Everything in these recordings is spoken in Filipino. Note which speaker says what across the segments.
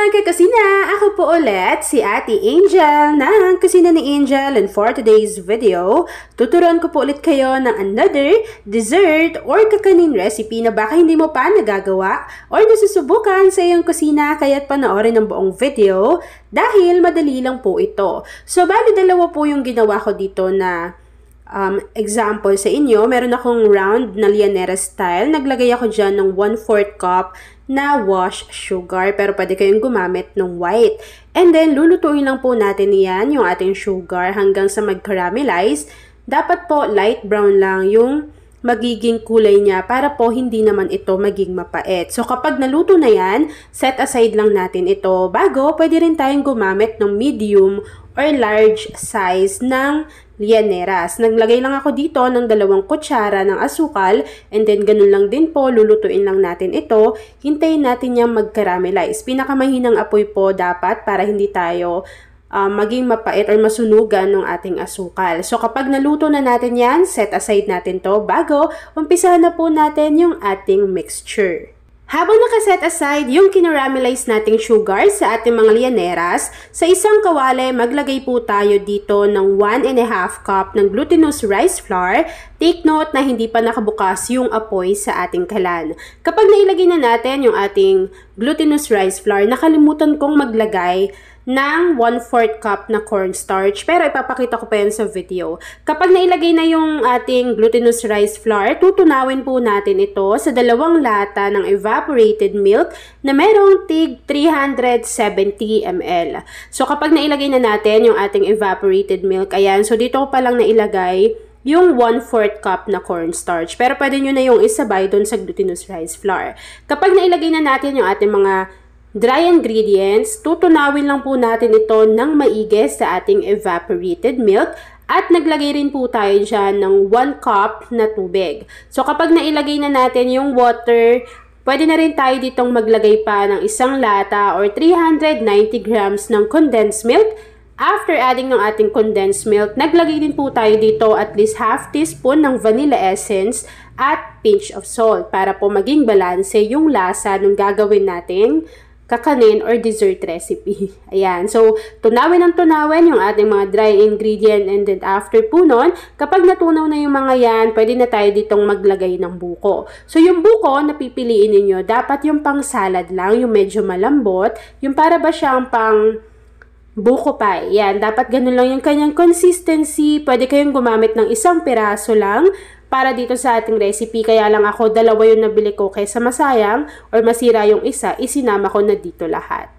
Speaker 1: mga kakusina! Ako po ulit si Ate Angel ng Kusina ni Angel, and for today's video, tuturuan ko po ulit kayo ng another dessert or kakanin recipe na baka hindi mo pa nagagawa or nasusubukan sa iyong kusina, kaya't panoorin ang buong video dahil madali lang po ito. So, bali dalawa po yung ginawa ko dito na example sa inyo. Meron akong round na Llanera style. Naglagay ako dyan ng 1/4 cup na wash sugar, pero pwede kayong gumamit ng white. And then, lulutuin lang po natin yan, yung ating sugar, hanggang sa mag-caramelize. Dapat po light brown lang yung magiging kulay niya para po hindi naman ito maging mapait. So, kapag naluto na yan, set aside lang natin ito. Bago, pwede rin tayong gumamit ng medium or large size ng Llaneras. Naglagay lang ako dito ng 2 kutsara ng asukal, and then ganun lang din po, lulutuin lang natin ito. Hintayin natin yung mag-caramelize. Pinakamahinang apoy po dapat para hindi tayo maging mapait or masunugan ng ating asukal. So kapag naluto na natin yan, set aside natin to bago umpisahan na po natin yung ating mixture. Habang nakaset aside yung kinaramelize nating sugar sa ating mga Llaneras, sa isang kawali maglagay po tayo dito ng 1½ cup ng glutinous rice flour. Take note na hindi pa nakabukas yung apoy sa ating kalan. Kapag nailagay na natin yung ating glutinous rice flour, nakalimutan kong maglagay ng 1/4 cup na cornstarch, pero ipapakita ko pa yan sa video. Kapag nailagay na yung ating glutinous rice flour, tutunawin po natin ito sa 2 lata ng evaporated milk na merong tig 370 ml. So kapag nailagay na natin yung ating evaporated milk, ayan, so dito ko pa lang nailagay yung 1/4 cup na cornstarch, pero pwede nyo na yung isabay doon sa glutinous rice flour. Kapag nailagay na natin yung ating mga dry ingredients, tutunawin lang po natin ito ng maigi sa ating evaporated milk, at naglagay rin po tayo dyan ng 1 cup na tubig. So kapag nailagay na natin yung water, pwede na rin tayo ditong maglagay pa ng 1 lata or 390 grams ng condensed milk. After adding ng ating condensed milk, naglagay din po tayo dito at least ½ teaspoon ng vanilla essence at pinch of salt para po maging balanse yung lasa ng gagawin nating kakanin or dessert recipe. Ayan. So, tunawin yung ating mga dry ingredient, and then after po nun, kapag natunaw na yung mga yan, pwede na tayo ditong maglagay ng buko. So, yung buko na pipiliin ninyo, dapat yung pang salad lang, yung medyo malambot, yung para ba siyang pang buko pie. Yan, dapat ganun lang yung kanyang consistency. Pwede kayong gumamit ng 1 piraso lang para dito sa ating recipe. Kaya lang ako 2 yung nabili ko kaysa masayang or masira yung isa, isinama ko na dito lahat.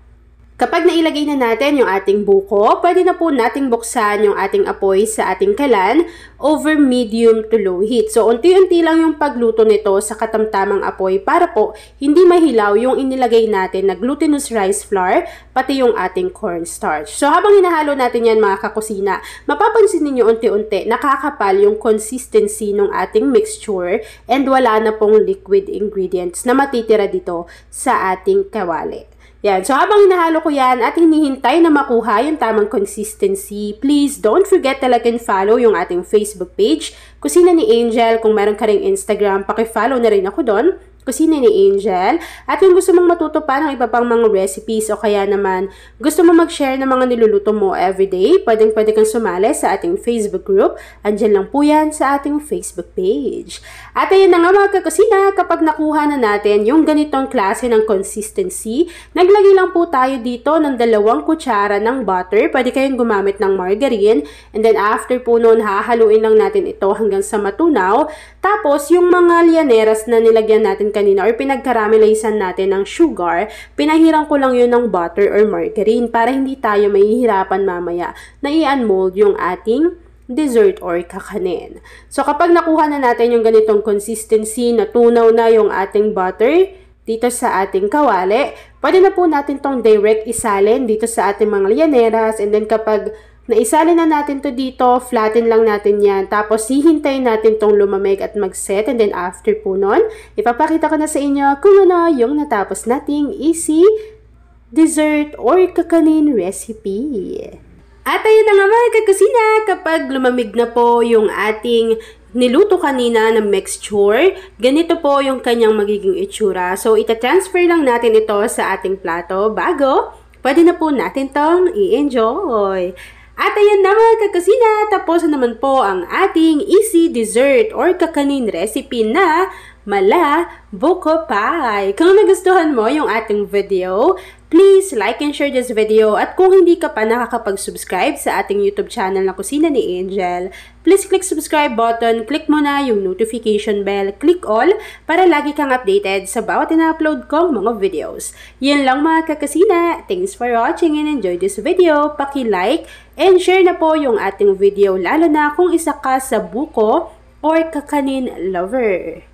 Speaker 1: Kapag nailagay na natin yung ating buko, pwede na po nating buksan yung ating apoy sa ating kalan over medium to low heat. So, unti-unti lang yung pagluto nito sa katamtamang apoy para po hindi mahilaw yung inilagay natin na glutinous rice flour, pati yung ating cornstarch. So, habang hinahalo natin yan mga kakusina, mapapansin ninyo unti-unti nakakapal yung consistency ng ating mixture, and wala na pong liquid ingredients na matitira dito sa ating kawali. Yan. So, habang hinahalo ko yan at hinihintay na makuha yung tamang consistency, please don't forget to like and follow yung ating Facebook page, Kusina ni Angel. Kung meron ka ring Instagram, paki-follow na rin ako doon, Kusina ni Angel. At kung gusto mong matuto pa ng iba pang mga recipes, o kaya naman gusto mo mag-share ng mga niluluto mo everyday, pwede kang sumali sa ating Facebook group. Andyan lang po yan sa ating Facebook page. At ayun na nga mga kakusina, kapag nakuha na natin yung ganitong klase ng consistency, naglagay lang po tayo dito ng 2 kutsara ng butter. Pwede kayong gumamit ng margarine. And then after po noon, hahaluin lang natin ito hanggang sa matunaw. Tapos yung mga Llaneras na nilagyan natin kanina or pinag-caramelizean natin ng sugar, pinahiran ko lang yun ng butter or margarine para hindi tayo mahihirapan mamaya na i-unmold yung ating dessert or kakanin. So kapag nakuha na natin yung ganitong consistency, natunaw na yung ating butter dito sa ating kawali, pwede na po natin tong direct isalin dito sa ating mga Llaneras, and then kapag naisalin na natin to dito, flatten lang natin yan. Tapos, hihintayin natin tong lumamig at mag-set. And then, after po nun, ipapakita ko na sa inyo kung ano yung natapos nating easy dessert or kakanin recipe. At ayun na nga mga kakusina, kapag lumamig na po yung ating niluto kanina na mixture, ganito po yung kanyang magiging itsura. So, ita-transfer lang natin ito sa ating plato bago pwede na po natin tong i-enjoy. At ayan na mga kakusina, tapos na naman po ang ating easy dessert or kakanin recipe na mala buko pie. Kung nagustuhan mo yung ating video, please like and share this video. At kung hindi ka pa nakakapag-subscribe sa ating YouTube channel na Kusina ni Angel, please click subscribe button, click mo na yung notification bell, click all para lagi kang updated sa bawat ina-upload kong mga videos. Yun lang mga kakusina. Thanks for watching and enjoy this video. Paki-like and share na po yung ating video lalo na kung isa ka sa buko or kakanin lover.